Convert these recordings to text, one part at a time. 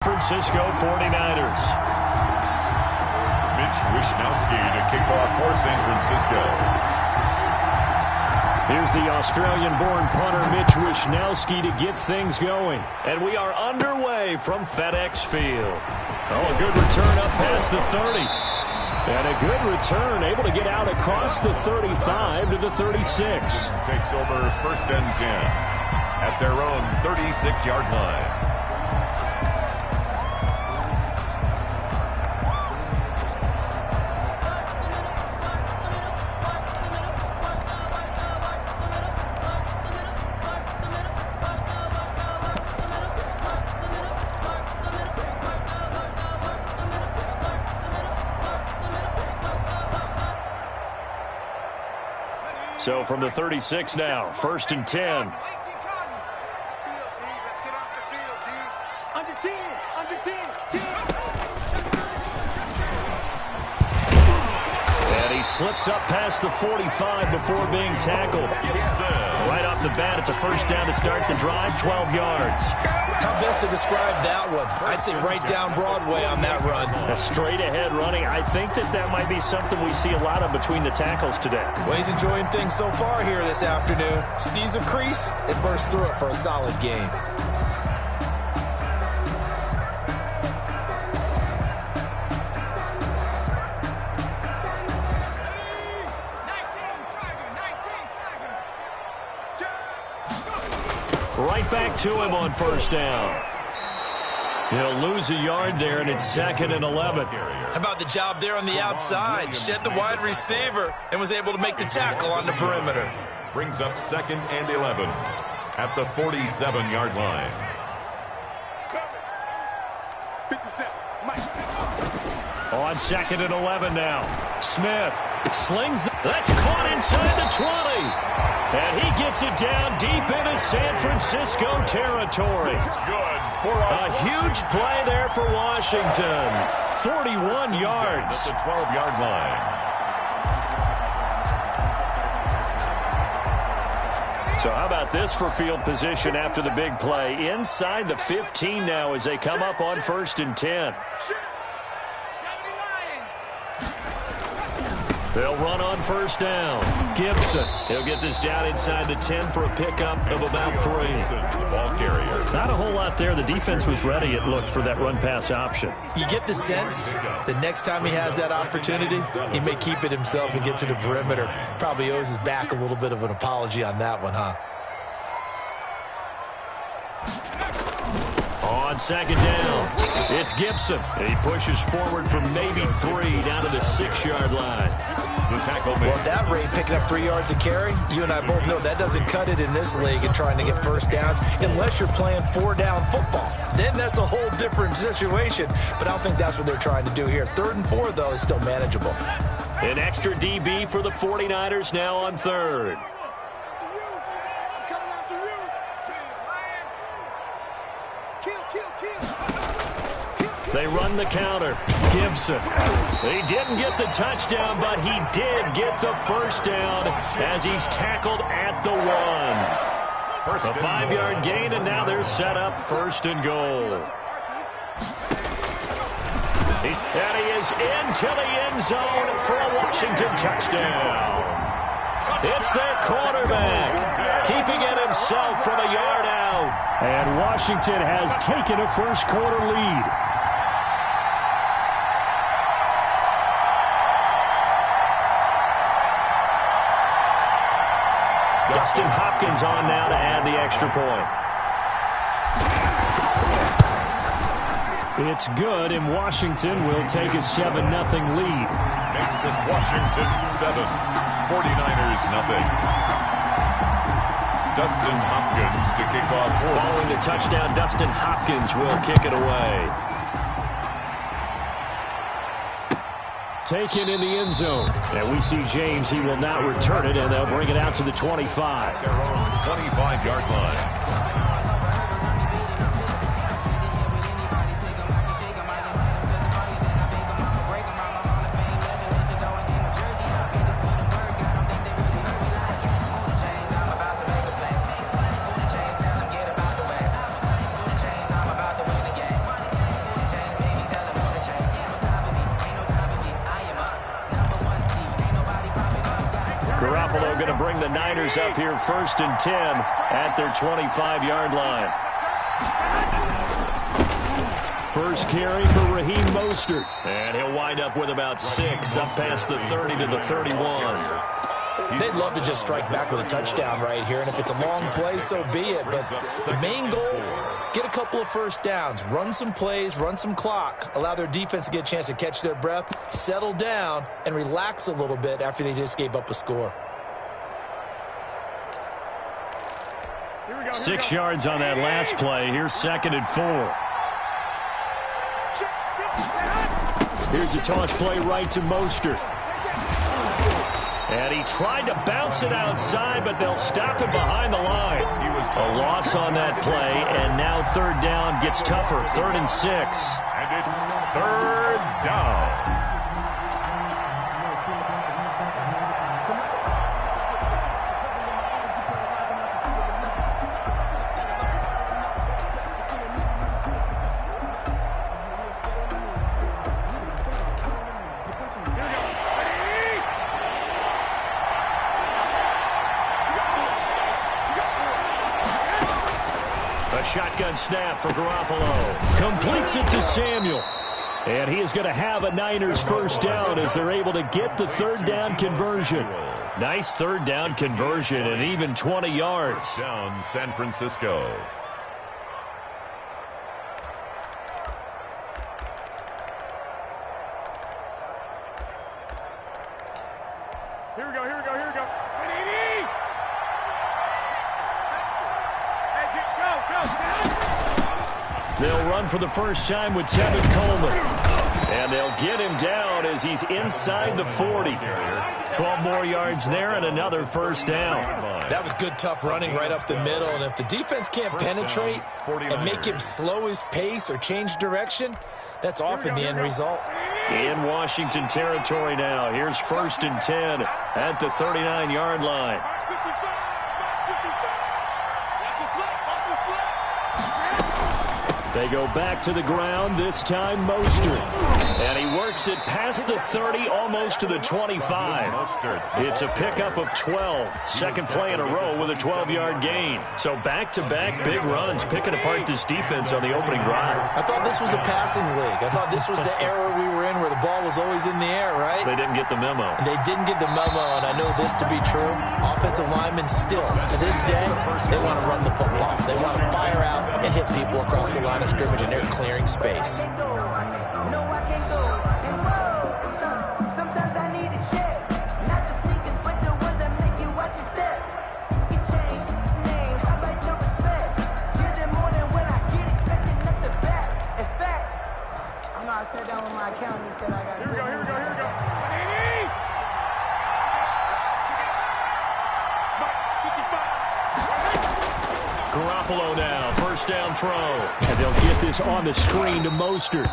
Francisco 49ers. Mitch Wishnowsky to kick off for San Francisco. Here's the Australian-born punter Mitch Wishnowsky to get things going. And we are underway from FedEx Field. Oh, a good return up past the 30. And a good return, able to get out across the 35 to the 36. Takes over 1st and 10 at their own 36-yard line. So from the 36 now, 1st and 10. And he slips up past the 45 before being tackled. Right off the bat, it's a 1st down to start the drive, 12 yards. How best to describe that one? I'd say right down Broadway on that run. A straight ahead running. I think that might be something we see a lot of between the tackles today. Well, he's enjoying things so far here this afternoon. Sees a crease and bursts through it for a solid game. Right back to him on 1st down. He'll lose a yard there, and it's 2nd and 11. How about the job there on the outside? Shed the wide receiver and was able to make the tackle on the perimeter. Brings up 2nd and 11 at the 47-yard line. 57. Mike. On 2nd and 11 now. Smith slings. That's caught inside the 20. And he gets it down deep into San Francisco territory. Good. A huge play there for Washington. 41 yards. At the 12-yard line. So how about this for field position after the big play? Inside the 15 now as they come up on 1st and 10. They'll run on 1st down. Gibson. He'll get this down inside the 10 for a pickup of about 3. Ball carrier. Not a whole lot there. The defense was ready, it looked, for that run-pass option. You get the sense the next time he has that opportunity, he may keep it himself and get to the perimeter. Probably owes his back a little bit of an apology on that one, huh? On 2nd down, it's Gibson. He pushes forward from maybe 3 down to the 6-yard line. The tackle made. Well, at that rate, picking up 3 yards a carry, you and I both know that doesn't cut it in this league and trying to get 1st downs unless you're playing 4-down football. Then that's a whole different situation, but I don't think that's what they're trying to do here. 3rd and 4, though, is still manageable. An extra DB for the 49ers now on 3rd. They run the counter. Gibson. He didn't get the touchdown, but he did get the 1st down as he's tackled at the 1. A 5-yard gain, and now they're set up 1st and goal. And he is into the end zone for a Washington touchdown. It's their quarterback, keeping it himself from a yard out. And Washington has taken a first-quarter lead. Dustin Hopkins on now to add the extra point. It's good, and Washington will take a 7-0 lead. Makes this Washington 7. 49ers nothing. Dustin Hopkins to kick off. Following the touchdown, Dustin Hopkins will kick it away. Taken in the end zone. And we see James. He will not return it, and they'll bring it out to the 25. Their own 25-yard line. bring the Niners up here 1st and 10 at their 25-yard line. First carry for Raheem Mostert. And he'll wind up with about 6 up past the 30 to the 31. They'd love to just strike back with a touchdown right here, and if it's a long play, so be it. But the main goal, get a couple of first downs, run some plays, run some clock, allow their defense to get a chance to catch their breath, settle down, and relax a little bit after they just gave up a score. 6 yards on that last play. Here's 2nd and 4. Here's a toss play right to Mostert. And he tried to bounce it outside, but they'll stop him behind the line. A loss on that play, and now 3rd down gets tougher. 3rd and 6. And it's 3rd down. A shotgun snap for Garoppolo. Completes it to Samuel. And he is going to have a Niners first down as they're able to get the 3rd down conversion. Nice 3rd down conversion and even 20 yards. Down San Francisco. Here we go. Hey, go. They'll run for the first time with Tevin Coleman. And they'll get him down as he's inside the 40. 12 more yards there and another first down. That was good, tough running right up the middle. And if the defense can't penetrate and make him slow his pace or change direction, that's often the end result. In Washington territory now. Here's 1st and 10 at the 39-yard line. They go back to the ground, this time Mostert. And he works it past the 30, almost to the 25. It's a pickup of 12. Second play in a row with a 12-yard gain. So back-to-back big runs, picking apart this defense on the opening drive. I thought this was a passing league. I thought this was the era we were in where the ball was always in the air, right? They didn't get the memo. And they didn't get the memo, and I know this to be true. Offensive linemen still, to this day, they want to run the football. They want to fire out and hit people across the line of scrimmage, and they're clearing space. I sat down with my accountant and said I got Here we go. Garoppolo now, first down throw. And they'll get this on the screen to Mostert.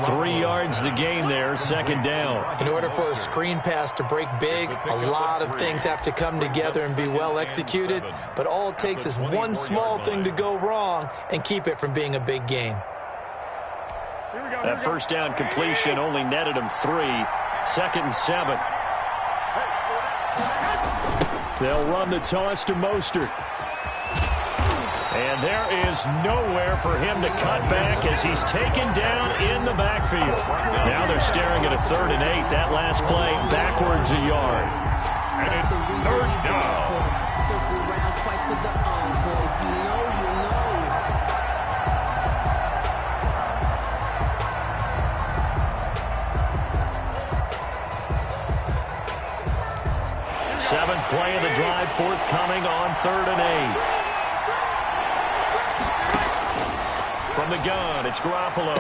3 yards the gain there, 2nd down. In order for a screen pass to break big, a lot of things have to come together and be well executed. But all it takes is one small thing to go wrong and keep it from being a big game. That first down completion only netted him 3. 2nd and 7. They'll run the toss to Mostert. And there is nowhere for him to cut back as he's taken down in the backfield. Now they're staring at a 3rd and 8. That last play backwards a yard. And it's 3rd down. Circle round twice with the encore. If you know, you know. 7th play of the drive forthcoming on 3rd and 8. From the gun, it's Garoppolo.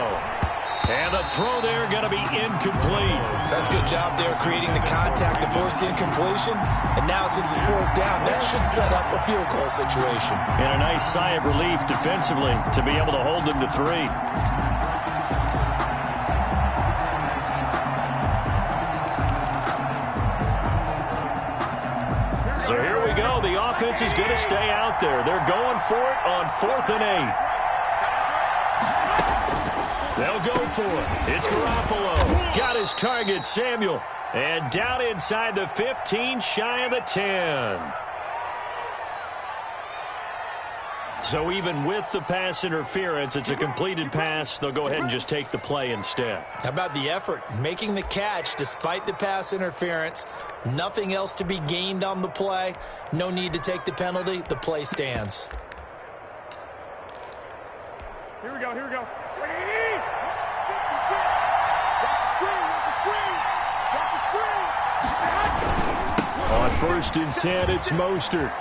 And the throw there going to be incomplete. That's a good job there creating the contact to force the incompletion. And now since it's 4th down, that should set up a field goal situation. And a nice sigh of relief defensively to be able to hold them to 3. So here we go. The offense is going to stay out there. They're going for it on 4th and 8. They'll go for it. It's Garoppolo. Got his target, Samuel. And down inside the 15, shy of the 10. So even with the pass interference, it's a completed pass. They'll go ahead and just take the play instead. How about the effort? Making the catch despite the pass interference. Nothing else to be gained on the play. No need to take the penalty. The play stands. Here we go, here we go. On 1st and 10, it's Mostert.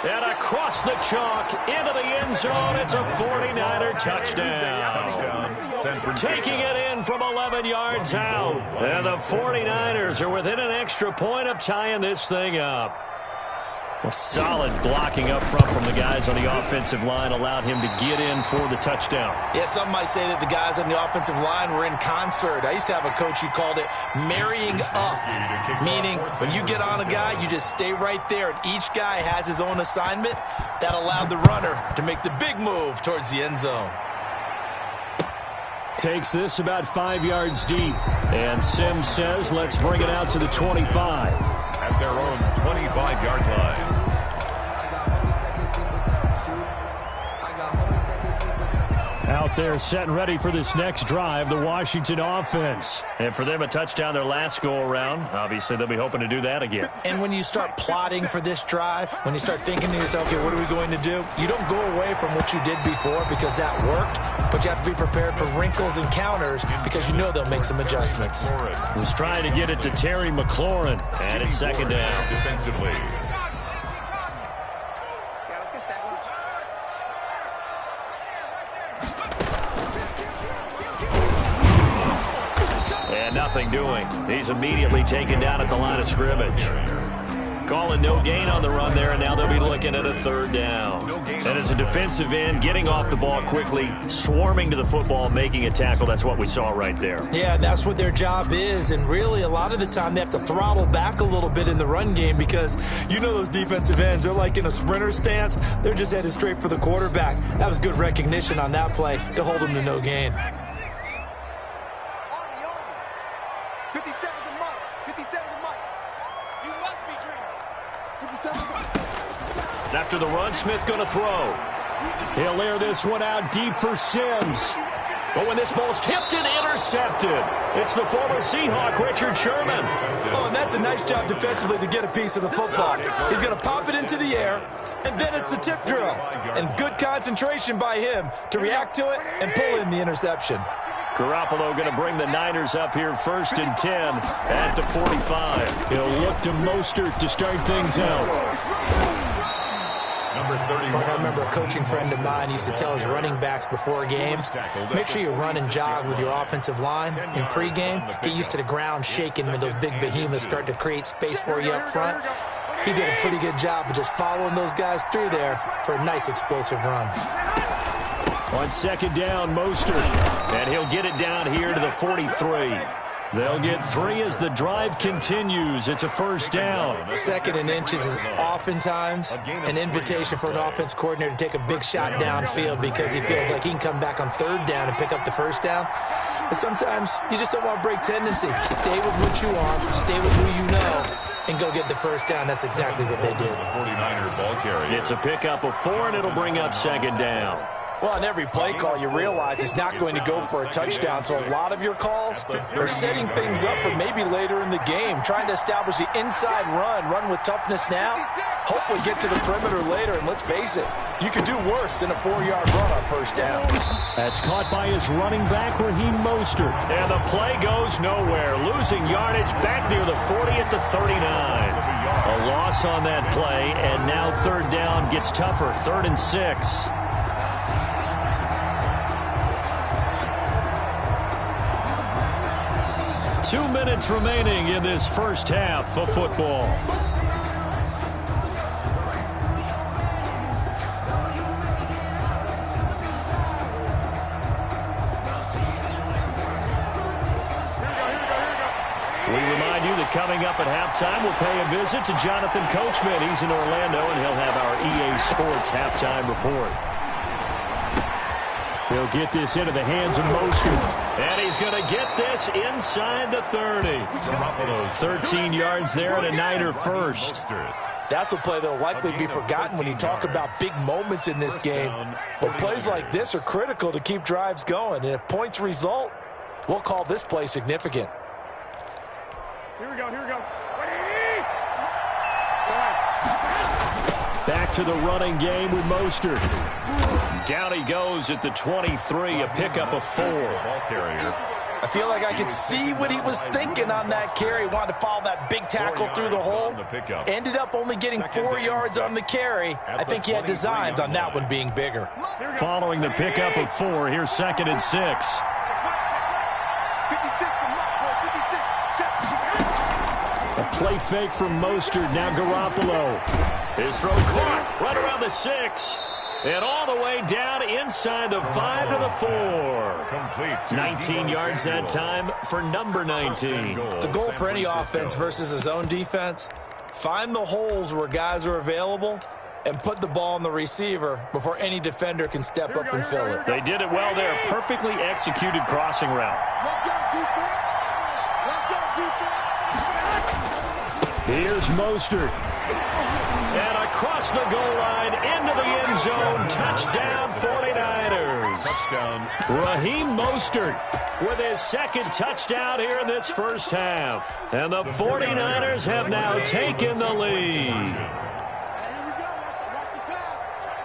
And across the chalk, into the end zone, it's a 49er touchdown. Taking it in from 11 yards out. And the 49ers are within an extra point of tying this thing up. Well, solid blocking up front from the guys on the offensive line allowed him to get in for the touchdown. Yeah, some might say that the guys on the offensive line were in concert. I used to have a coach who called it marrying up, meaning when you get on a guy, you just stay right there, and each guy has his own assignment. That allowed the runner to make the big move towards the end zone. Takes this about 5 yards deep, and Sims says, let's bring it out to the 25. At their own 25-yard line. Out there set and ready for this next drive, the Washington offense. And for them, a touchdown their last go-around. Obviously, they'll be hoping to do that again. And when you start plotting for this drive, when you start thinking to yourself, okay, what are we going to do? You don't go away from what you did before because that worked, but you have to be prepared for wrinkles and counters because you know they'll make some adjustments. Was trying to get it to Terry McLaurin, and it's second down. Defensively. And nothing doing. He's immediately taken down at the line of scrimmage. Calling no gain on the run there, and now they'll be looking at a third down. And as a defensive end, getting off the ball quickly, swarming to the football, making a tackle, that's what we saw right there. Yeah, that's what their job is, and really a lot of the time they have to throttle back a little bit in the run game because you know those defensive ends, they're like in a sprinter stance. They're just headed straight for the quarterback. That was good recognition on that play to hold them to no gain. After the run, Smith going to throw. He'll air this one out deep for Sims. But when this ball's tipped and intercepted, it's the former Seahawk, Richard Sherman. Oh, and that's a nice job defensively to get a piece of the football. He's going to pop it into the air, and then it's the tip drill. And good concentration by him to react to it and pull in the interception. Garoppolo going to bring the Niners up here 1st and 10 at the 45. He'll look to Mostert to start things out. I remember a coaching friend of mine used to tell his running backs before games, make sure you run and jog with your offensive line in pregame. Get used to the ground shaking when those big behemoths start to create space for you up front. He did a pretty good job of just following those guys through there for a nice explosive run. On second down, Mostert, and he'll get it down here to the 43. They'll get 3 as the drive continues. It's a first down. 2nd and inches is oftentimes an invitation for an offense coordinator to take a big shot downfield because he feels like he can come back on 3rd down and pick up the first down. But sometimes you just don't want to break tendency. Stay with what you are, stay with who you know, and go get the first down. That's exactly what they did. 49er ball carry. It's a pickup of 4, and it'll bring up second down. Well, on every play call, you realize it's not going to go for a touchdown. So a lot of your calls are setting things up for maybe later in the game, trying to establish the inside run with toughness now, hopefully get to the perimeter later. And let's face it, you could do worse than a 4-yard run on first down. That's caught by his running back, Raheem Mostert. And the play goes nowhere, losing yardage back near the 40 at the 39. A loss on that play, and now 3rd down gets tougher, 3rd and 6. 2 minutes remaining in this first half of football. We remind you that coming up at halftime, we'll pay a visit to Jonathan Coachman. He's in Orlando, and he'll have our EA Sports halftime report. He'll get this into the hands of Mostert. And he's going to get this inside the 30. 13 yards there and a Niner first. That's a play that will likely be forgotten when you talk about big moments in this game. But plays like this are critical to keep drives going. And if points result, we'll call this play significant. Here we go, here we go. Back to the running game with Mostert. Down he goes at the 23, a pickup of 4. Ball carrier. I feel like I could see what he was thinking on that carry. Wanted to follow that big tackle through the hole. Ended up only getting 4 yards on the carry. I think he had designs on that one being bigger. Following the pickup of 4, here's 2nd and 6. A play fake from Mostert, now Garoppolo. His throw caught right around the 6. And all the way down inside the 5 to the 4. 19 yards that time for number 19. The goal for any offense versus a zone defense, find the holes where guys are available and put the ball on the receiver before any defender can step up and fill it. They did it well there. Perfectly executed crossing route. Let's go, defense. Let's go, defense. Here's Mostert. And across the goal line, into the end zone. Touchdown, 49ers. Touchdown. Raheem Mostert with his 2nd touchdown here in this first half. And the 49ers have now taken the lead. Here we go. Watch the pass.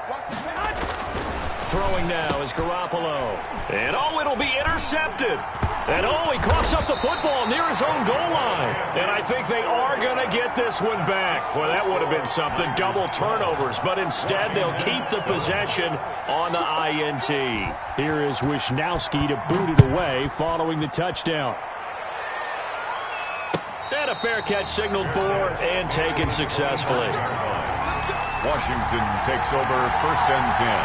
Watch the pass. Throwing now is Garoppolo. And it'll be intercepted. And he coughs up the football near his own goal line. And I think they are going to get this one back. Well, that would have been something, double turnovers. But instead, they'll keep the possession on the INT. Here is Wisnowski to boot it away following the touchdown. And a fair catch signaled for and taken successfully. Washington takes over 1st and 10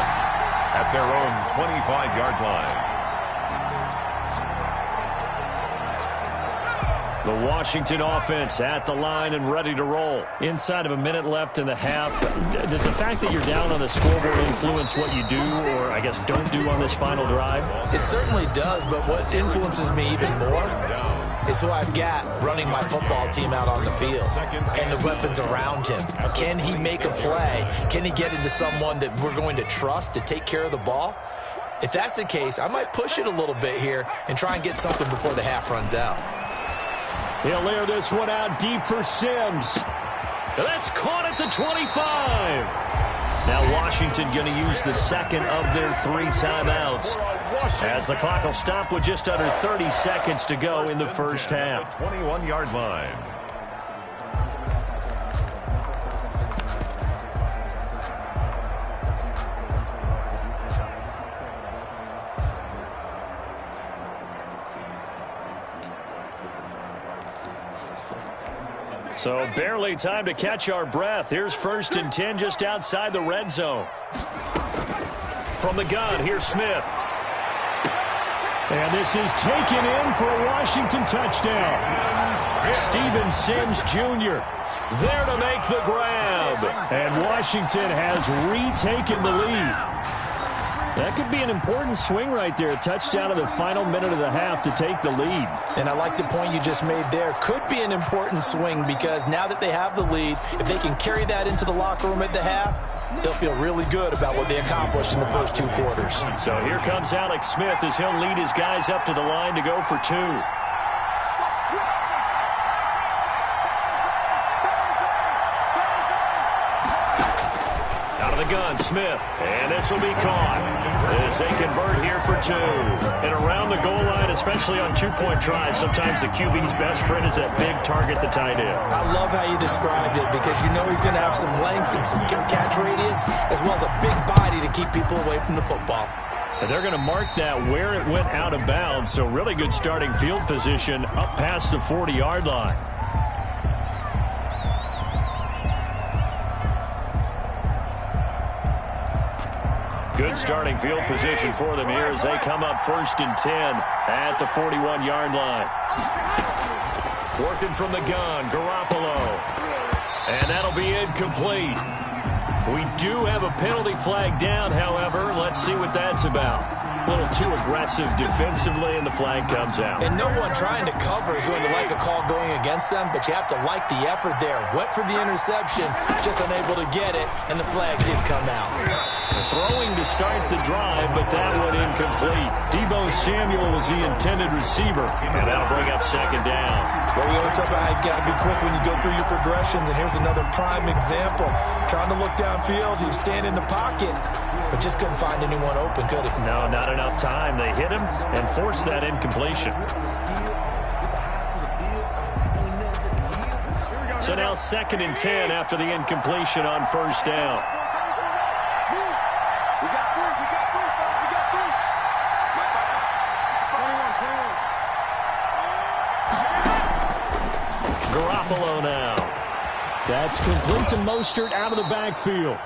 at their own 25-yard line. The Washington offense at the line and ready to roll. Inside of a minute left in the half, does the fact that you're down on the scoreboard influence what you do or, I guess, don't do on this final drive? It certainly does, but what influences me even more is who I've got running my football team out on the field and the weapons around him. Can he make a play? Can he get into someone that we're going to trust to take care of the ball? If that's the case, I might push it a little bit here and try and get something before the half runs out. He'll air this one out deep for Sims. That's caught at the 25. Now Washington going to use the 2nd of their 3 timeouts as the clock will stop with just under 30 seconds to go in the first half. 21-yard line. So barely time to catch our breath. Here's 1st and 10 just outside the red zone. From the gun, here's Smith. And this is taken in for a Washington touchdown. Steven Sims Jr. there to make the grab. And Washington has retaken the lead. That could be an important swing right there. A touchdown in the final minute of the half to take the lead. And I like the point you just made there. Could be an important swing because now that they have the lead, if they can carry that into the locker room at the half, they'll feel really good about what they accomplished in the first 2 quarters. So here comes Alex Smith as he'll lead his guys up to the line to go for 2. The gun, Smith, and this will be caught as they convert here for 2. And around the goal line, especially on 2-point tries, sometimes the QB's best friend is that big target, the tight end. I love how you described it because you know he's going to have some length and some catch radius as well as a big body to keep people away from the football. And they're going to mark that where it went out of bounds, so really good starting field position up past the 40-yard line. Good starting field position for them here as they come up 1st and 10 at the 41-yard line. Working from the gun, Garoppolo. And that'll be incomplete. We do have a penalty flag down, however. Let's see what that's about. a little too aggressive defensively, and the flag comes out. And no one trying to cover is going to like a call going against them, but you have to like the effort there. Went for the interception, just unable to get it, and the flag did come out. Throwing to start the drive, but that one incomplete. Deebo Samuel was the intended receiver, and that'll bring up second down. Well, we always talk about how you got to be quick when you go through your progressions, and here's another prime example. Trying to look downfield, he was standing in the pocket, but just couldn't find anyone open, could he? No, not enough time. They hit him and forced that incompletion. So now 2nd and 10 after the incompletion on first down. We got three. We got three. 21. Garoppolo now. That's complete to Mostert out of the backfield.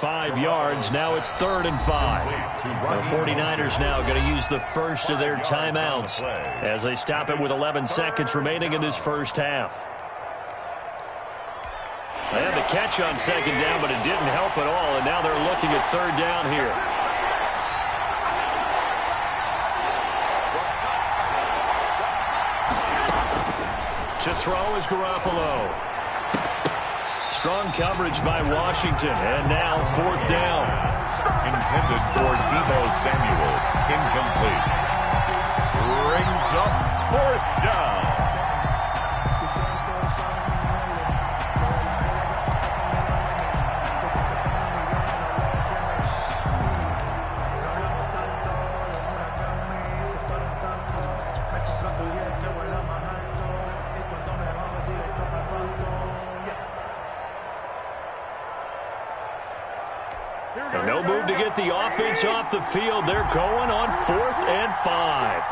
5 yards. Now it's 3rd and 5. The 49ers now going to use the first of their timeouts as they stop it with 11 seconds remaining in this first half. They had the catch on 2nd down, but it didn't help at all, and now they're looking at 3rd down here. To throw is Garoppolo. Strong coverage by Washington, and now 4th down. Intended for Deebo Samuel. Incomplete. Brings up 4th down. And no move to get the offense off the field. They're going on 4th and 5.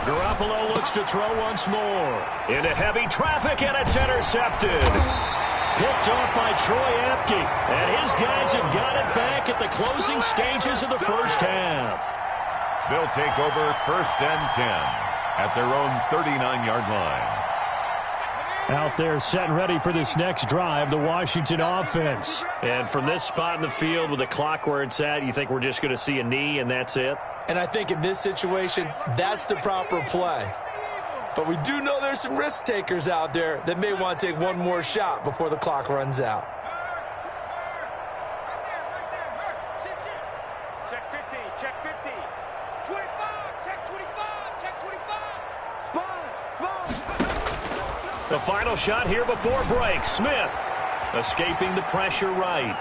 Garoppolo looks to throw once more. Into heavy traffic, and it's intercepted. Picked off by Troy Apke. And his guys have got it back at the closing stages of the first half. They'll take over 1st and 10 at their own 39-yard line. Out there set and ready for this next drive, the Washington offense. And from this spot in the field with the clock where it's at, you think we're just going to see a knee and that's it? And I think in this situation, that's the proper play. But we do know there's some risk takers out there that may want to take one more shot before the clock runs out. Check 50. Check 50. 25. Check 25. Check 25. Sponge. The final shot here before break. Smith escaping the pressure right.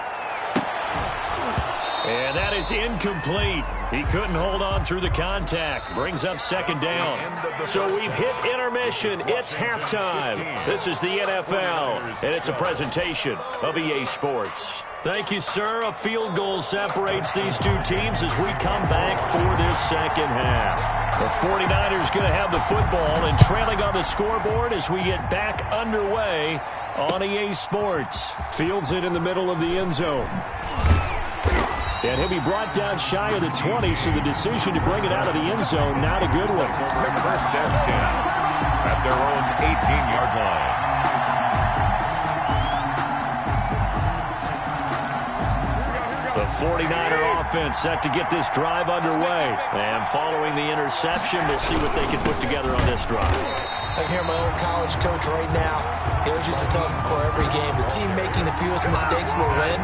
And that is incomplete. He couldn't hold on through the contact. Brings up 2nd down. So we've hit intermission. It's halftime. This is the NFL, and it's a presentation of EA Sports. Thank you, sir. A field goal separates these two teams as we come back for this second half. The 49ers going to have the football and trailing on the scoreboard as we get back underway on EA Sports. Fields it in the middle of the end zone. And he'll be brought down shy of the 20, so the decision to bring it out of the end zone, not a good one. 1st and 10 at their own 18-yard line. The 49er offense set to get this drive underway. And following the interception, we'll see what they can put together on this drive. I can hear my old college coach right now. He always used to tell us before every game, the team making the fewest mistakes will win.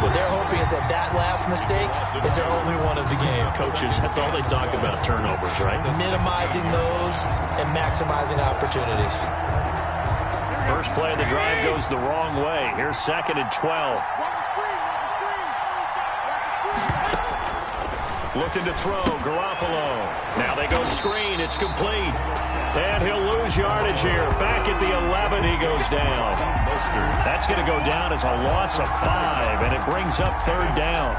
What they're hoping is that that last mistake is their only one of the game. Coaches, that's all they talk about, turnovers, right? Minimizing those and maximizing opportunities. First play of the drive goes the wrong way. Here's 2nd and 12. Looking to throw, Garoppolo. Now they go screen. It's complete. And he'll lose yardage here. Back at the 11, he goes down. That's going to go down as a loss of 5, and it brings up 3rd down.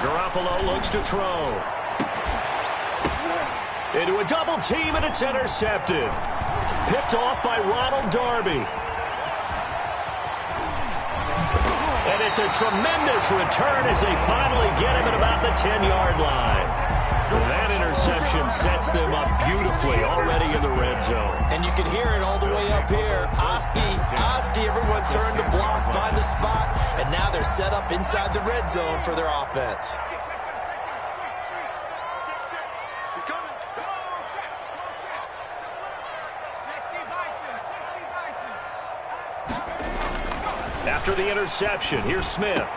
Garoppolo looks to throw. Into a double team, and it's intercepted. Picked off by Ronald Darby. And it's a tremendous return as they finally get him at about the 10-yard line. That interception sets them up beautifully already in the red zone. And you can hear it all the way up here. Oski, everyone turned to block, find a spot, and now they're set up inside the red zone for their offense. After the interception, here's Smith.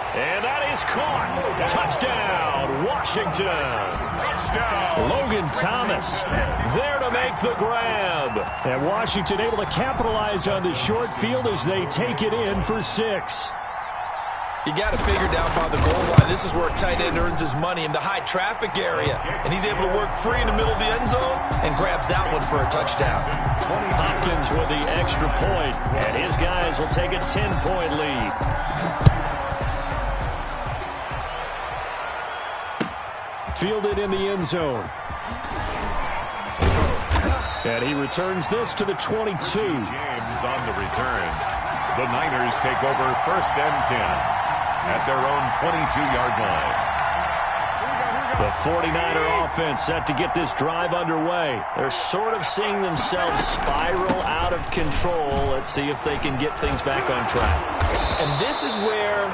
And that is caught. Touchdown, Washington. Touchdown. Logan Thomas there to make the grab. And Washington able to capitalize on the short field as they take it in for 6. You got to figure down by the goal line. This is where a tight end earns his money in the high traffic area. And he's able to work free in the middle of the end zone and grabs that one for a touchdown. Hopkins with the extra point, and his guys will take a 10-point lead. Fielded in the end zone. And he returns this to the 22. James on the return. The Niners take over 1st and 10 at their own 22-yard line. The 49er offense set to get this drive underway. They're sort of seeing themselves spiral out of control. Let's see if they can get things back on track. And this is where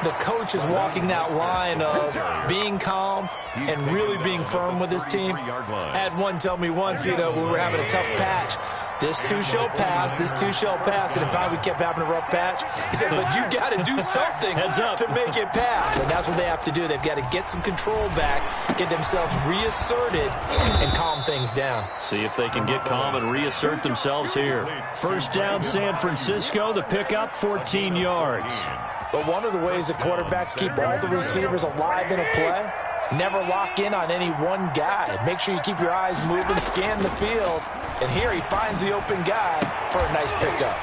the coach is walking that line of being calm and really being firm with his team. I had one tell me once, we were having a tough patch. This too shall pass, this too shall pass. And in fact, we kept having a rough patch. He said, but you got to do something to make it pass. And that's what they have to do. They've got to get some control back, get themselves reasserted, and calm things down. See if they can get calm and reassert themselves here. First down, San Francisco. The pickup, 14 yards. But one of the ways the quarterbacks keep all the receivers alive in a play, never lock in on any one guy. Make sure you keep your eyes moving, scan the field. And here he finds the open guy for a nice pickup.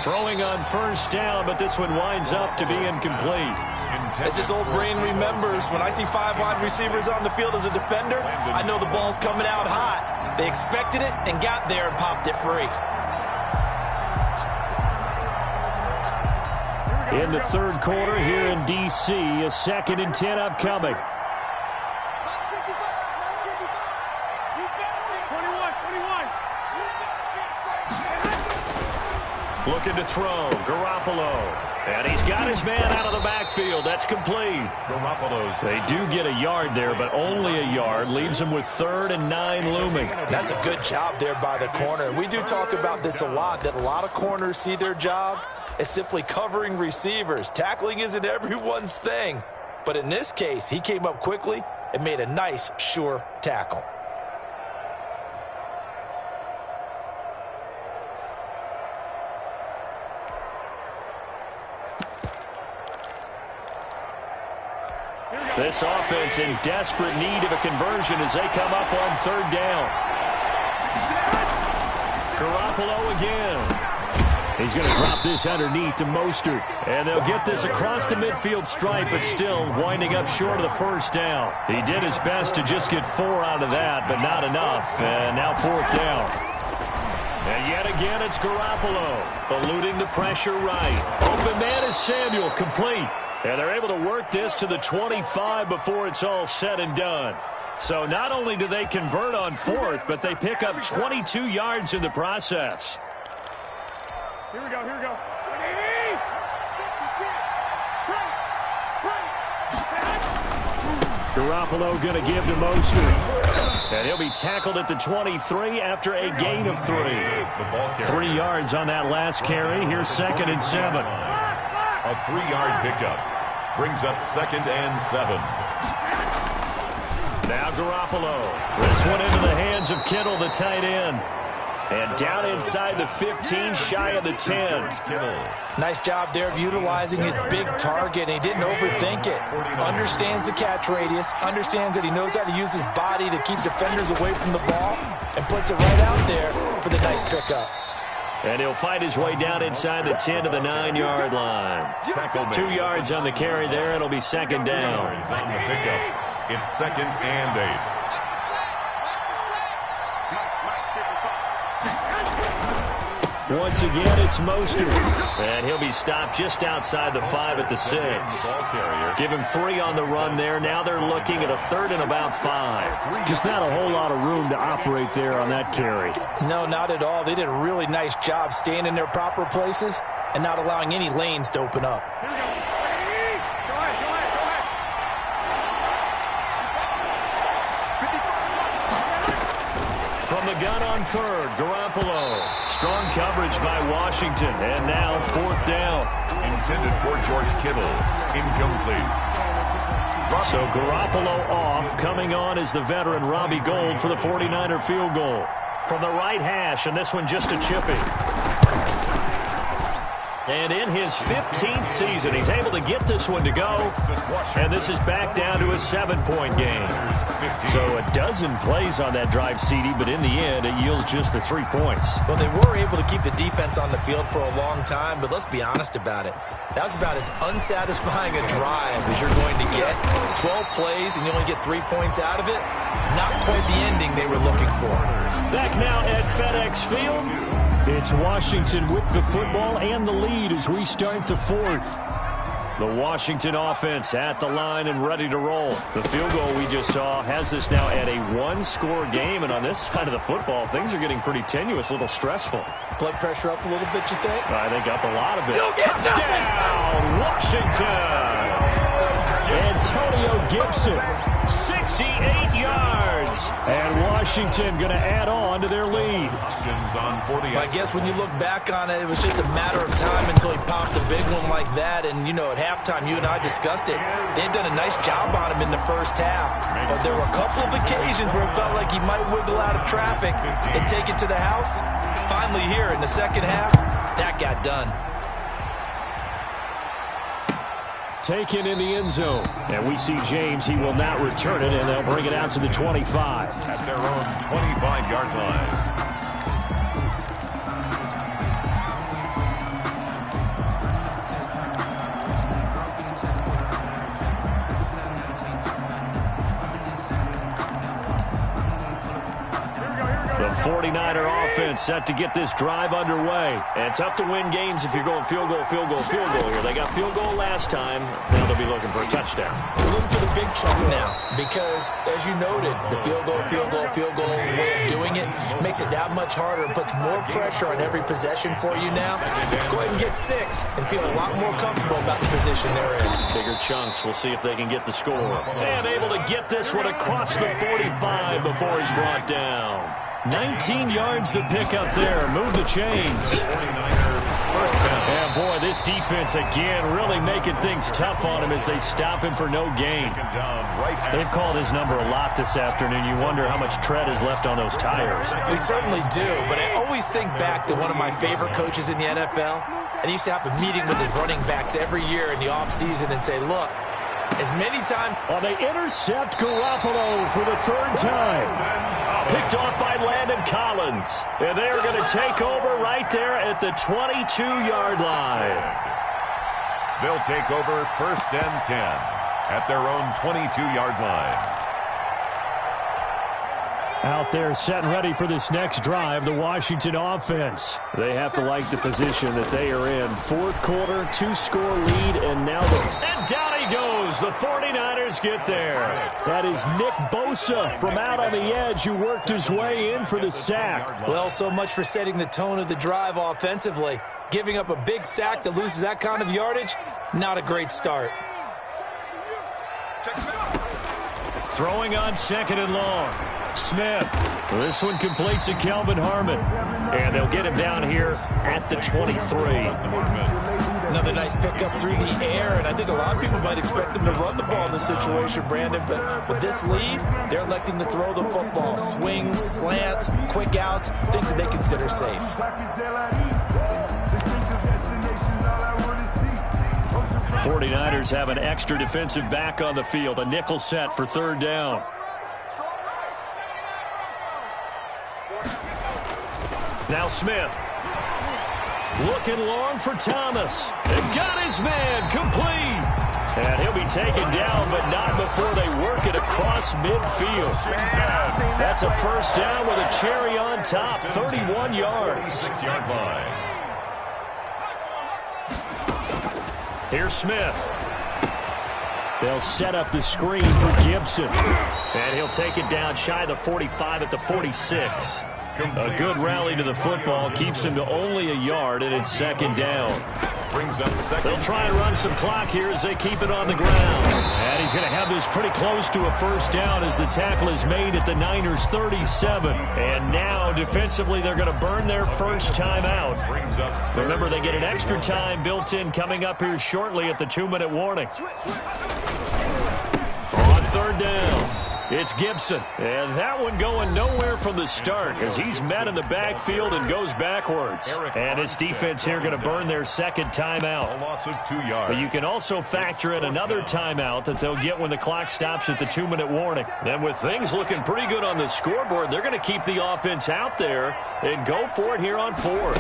Throwing on first down, but this one winds up to be incomplete. As his old brain remembers, when I see 5 wide receivers on the field as a defender, I know the ball's coming out hot. They expected it and got there and popped it free. In the third quarter here in D.C., a 2nd and 10 upcoming. Looking to throw, Garoppolo. And he's got his man out of the backfield. That's complete. They do get a yard there, but only a yard. Leaves him with 3rd and 9 looming. That's a good job there by the corner. We do talk about this a lot, that a lot of corners see their job as simply covering receivers. Tackling isn't everyone's thing. But in this case, he came up quickly and made a nice, sure tackle. This offense in desperate need of a conversion as they come up on 3rd down. Garoppolo again. He's going to drop this underneath to Mostert. And they'll get this across the midfield stripe, but still winding up short of the first down. He did his best to just get 4 out of that, but not enough. And now 4th down. And yet again, it's Garoppolo, eluding the pressure right. Open man is Samuel, complete. And they're able to work this to the 25 before it's all said and done. So not only do they convert on 4th, but they pick up 22 yards in the process. Here we go, here we go. Garoppolo going to give to Mostert. And he'll be tackled at the 23 after a gain of 3. 3 yards on that last carry. Here's 2nd and 7. A 3-yard pickup brings up 2nd and 7. Now Garoppolo. This one into the hands of Kittle, the tight end. And down inside the 15, shy of the 10. Nice job there of utilizing his big target. He didn't overthink it. Understands the catch radius. Understands that he knows how to use his body to keep defenders away from the ball. And puts it right out there for the nice pickup. And he'll fight his way down inside the 10 to the 9-yard line. 2 yards on the carry there. It'll be 2nd down. On the pickup, it's 2nd and 8. Once again, it's Mostert. And he'll be stopped just outside the 5 at the 6. Give him 3 on the run there. Now they're looking at a 3rd and about 5. Just not a whole lot of room to operate there on that carry. No, not at all. They did a really nice job staying in their proper places and not allowing any lanes to open up. Here we go. Go ahead. From the gun on 3rd, Garoppolo. Strong coverage by Washington. And now 4th down. Intended for George Kittle. Incomplete. So Garoppolo off. Coming on is the veteran Robbie Gould for the 49er field goal. From the right hash, and this one just a chippy. And in his 15th season, he's able to get this one to go. And this is back down to a 7-point game. So a dozen plays on that drive, CD, but in the end, it yields just the 3 points. Well, they were able to keep the defense on the field for a long time, but let's be honest about it. That was about as unsatisfying a drive as you're going to get. 12 plays, and you only get 3 points out of it. Not quite the ending they were looking for. Back now at FedEx Field. It's Washington with the football and the lead as we start the 4th. The Washington offense at the line and ready to roll. The field goal we just saw has us now at a 1-score game, and on this side of the football, things are getting pretty tenuous, a little stressful. Blood pressure up a little bit, you think? I think up a lot of it. Touchdown, Washington! Antonio Gibson. 68 yards. And Washington going to add on to their lead. I guess when you look back on it, it was just a matter of time until he popped a big one like that. And, you know, at halftime, you and I discussed it. They had done a nice job on him in the first half. But there were a couple of occasions where it felt like he might wiggle out of traffic and take it to the house. Finally here in the second half, that got done. Taken in the end zone. And we see James. He will not return it, and they'll bring it out to the 25. At their own 25-yard line. The 49er offense set to get this drive underway. And tough to win games if you're going field goal here. They got field goal last time. Now they'll be looking for a touchdown. We're looking for the big chunk now because, as you noted, the field goal way of doing it makes it that much harder and puts more pressure on every possession for you now. Go ahead and get 6 and feel a lot more comfortable about the position they're in. Bigger chunks. We'll see if they can get the score. And able to get this one across the 45 before he's brought down. 19 yards to pick up there. Move the chains. And boy, this defense again really making things tough on him as they stop him for no gain. They've called his number a lot this afternoon. You wonder how much tread is left on those tires. We certainly do, but I always think back to one of my favorite coaches in the NFL. And he used to have a meeting with his running backs every year in the offseason and say, look, as many times... Well, they intercept Garoppolo for the 3rd time. Picked off by Landon Collins. And they are going to take over right there at the 22-yard line. They'll take over 1st and 10 at their own 22-yard line. Out there set and ready for this next drive, the Washington offense. They have to like the position that they are in. 4th quarter, 2-score lead, and now And down he goes. The 49ers get there. That is Nick Bosa from out on the edge who worked his way in for the sack. Well, so much for setting the tone of the drive offensively. Giving up a big sack that loses that kind of yardage, not a great start. Throwing on 2nd and long. Smith. This one complete to Kelvin Harmon. And they'll get him down here at the 23. Another nice pickup through the air, and I think a lot of people might expect them to run the ball in this situation, Brandon. But with this lead, they're electing to throw the football. Swings, slants, quick outs, things that they consider safe. 49ers have an extra defensive back on the field. A nickel set for 3rd down. Now Smith. Looking long for Thomas. And got his man complete. And he'll be taken down, but not before they work it across midfield. That's a first down with a cherry on top, 31 yards. 6-yard line. Here's Smith. They'll set up the screen for Gibson. And he'll take it down shy of the 45 at the 46. A good rally to the football keeps him to only a yard, and it's second down. Brings up second. They'll try and run some clock here as they keep it on the ground. And he's going to have this pretty close to a first down as the tackle is made at the Niners' 37. And now, defensively, they're going to burn their first time out. Remember, they get an extra time built in coming up here shortly at the 2-minute warning. On third down, it's Gibson. And that one going nowhere from the start as he's met in the backfield and goes backwards. And his defense here going to burn their second timeout. A loss of 2 yards. But you can also factor in another timeout that they'll get when the clock stops at the 2-minute warning. And with things looking pretty good on the scoreboard, they're going to keep the offense out there and go for it here on fourth.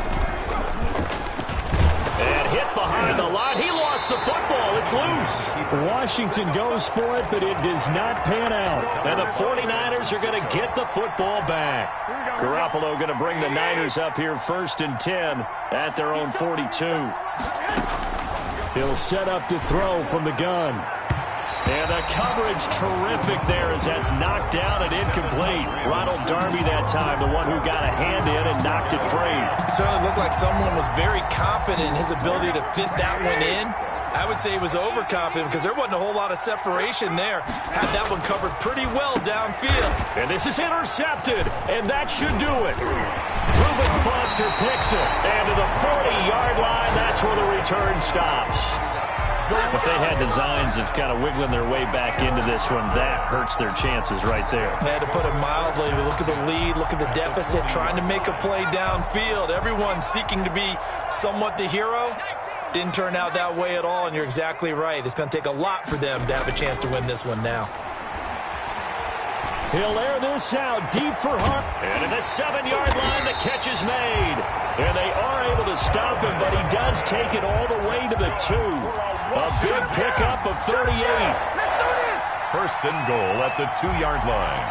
And hit behind the line. He lost the football. It's loose. Washington goes for it, but it does not pan out. And the 49ers are going to get the football back. Garoppolo going to bring the Niners up here first and 10 at their own 42. He'll set up to throw from the gun. And the coverage terrific there as that's knocked down and incomplete. Ronald Darby that time, the one who got a hand in and knocked it free. It certainly looked like someone was very confident in his ability to fit that one in. I would say he was overconfident because there wasn't a whole lot of separation there. Had that one covered pretty well downfield. And this is intercepted, and that should do it. Reuben Foster picks it. And to the 40-yard line, that's where the return stops. If they had designs of kind of wiggling their way back into this one, that hurts their chances right there. They had to put it mildly. We look at the lead, look at the deficit, trying to make a play downfield. Everyone seeking to be somewhat the hero. Didn't turn out that way at all, and you're exactly right. It's going to take a lot for them to have a chance to win this one now. He'll air this out deep for Hart. And at the 7-yard line, the catch is made. And they are able to stop him, but he does take it all the way to the 2. A big pickup of 38. First and goal at the 2-yard line.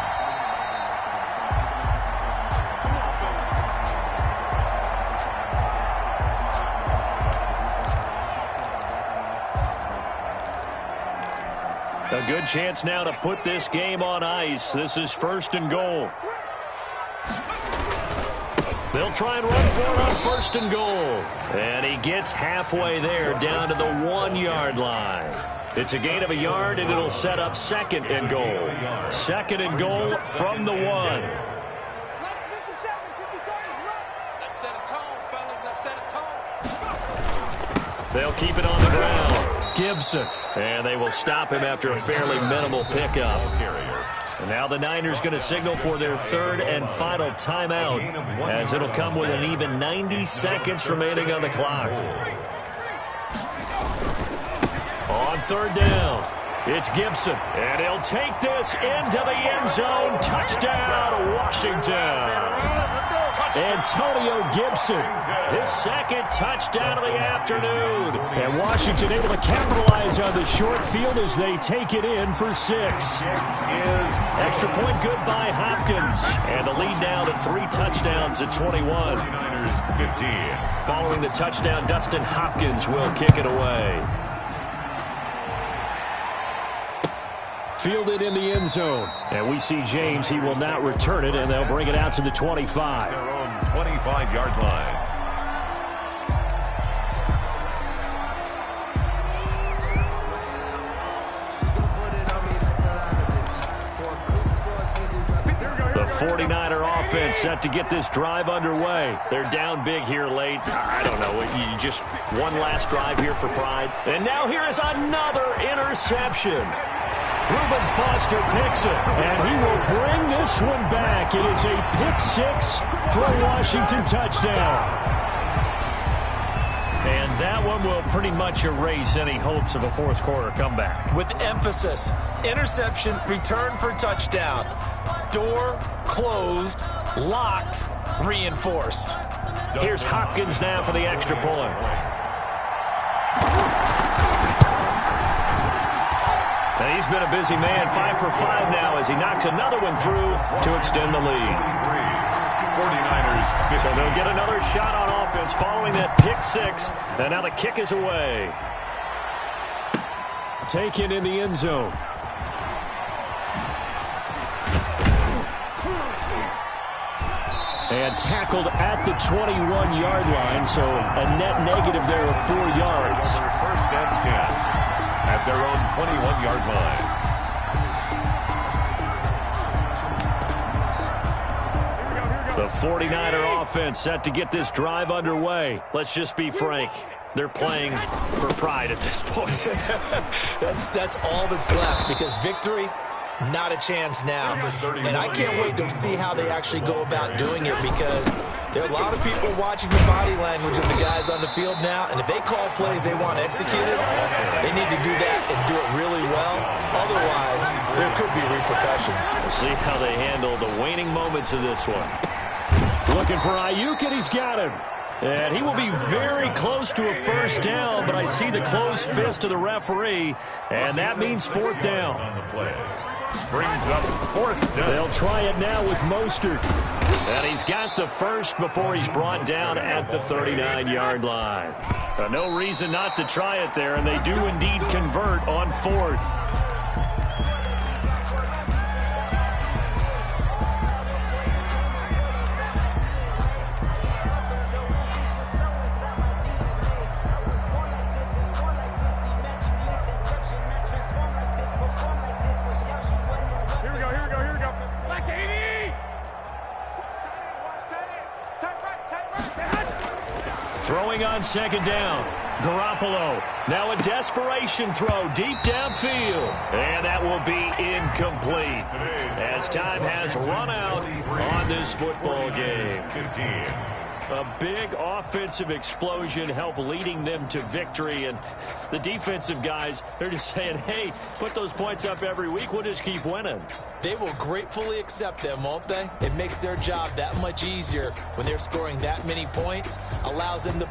A good chance now to put this game on ice. This is first and goal. They'll try and run for it on first and goal. And he gets halfway there down to the 1-yard line. It's a gain of a yard, and it'll set up second and goal. Second and goal from the 1. Let's set a tone, fellas. Let's set a tone. They'll keep it on the ground. Gibson. And they will stop him after a fairly minimal pickup. And now the Niners going to signal for their third and final timeout, as it'll come with an even 90 seconds remaining on the clock. On third down, it's Gibson. And he'll take this into the end zone. Touchdown, Washington. Antonio Gibson, his second touchdown of the afternoon. And Washington able to capitalize on the short field as they take it in for 6. Extra point good by Hopkins. And the lead now to 3 touchdowns at 21. 15. Following the touchdown, Dustin Hopkins will kick it away. Fielded in the end zone. And we see James. He will not return it, and they'll bring it out to the 25. Their own 25-yard line. The 49er offense set to get this drive underway. They're down big here late. I don't know. You just one last drive here for pride. And now here is another interception. Reuben Foster picks it, and he will bring this one back. It is a pick-6 for a Washington touchdown. And that one will pretty much erase any hopes of a fourth-quarter comeback. With emphasis, interception, return for touchdown. Door closed, locked, reinforced. Here's Hopkins now for the extra point. And he's been a busy man, 5 for 5 now as he knocks another one through to extend the lead. 49ers. So they'll get another shot on offense following that pick 6. And now the kick is away. Taken in the end zone. And tackled at the 21-yard line, so a net negative there of 4 yards. First and 10 at their own 21-yard line. The 49er offense set to get this drive underway. Let's just be frank. They're playing for pride at this point. That's all that's left, because victory, not a chance now. And I can't wait to see how they actually go about doing it, because there are a lot of people watching the body language of the guys on the field now, and if they call plays they want executed, they need to do that and do it really well. Otherwise, there could be repercussions. We'll see how they handle the waning moments of this one. Looking for Ayuk, and he's got him. And he will be very close to a first down, but I see the closed fist of the referee, and that means 4th down. On the play. Brings up 4th down. They'll try it now with Mostert. And he's got the first before he's brought down at the 39-yard line. No reason not to try it there, and they do indeed convert on 4th. Throwing on 2nd down. Garoppolo. Now a desperation throw deep downfield. And that will be incomplete as time has run out on this football game. 15. A big offensive explosion helped leading them to victory. And the defensive guys, they're just saying, hey, put those points up every week. We'll just keep winning. They will gratefully accept them, won't they? It makes their job that much easier when they're scoring that many points, allows them to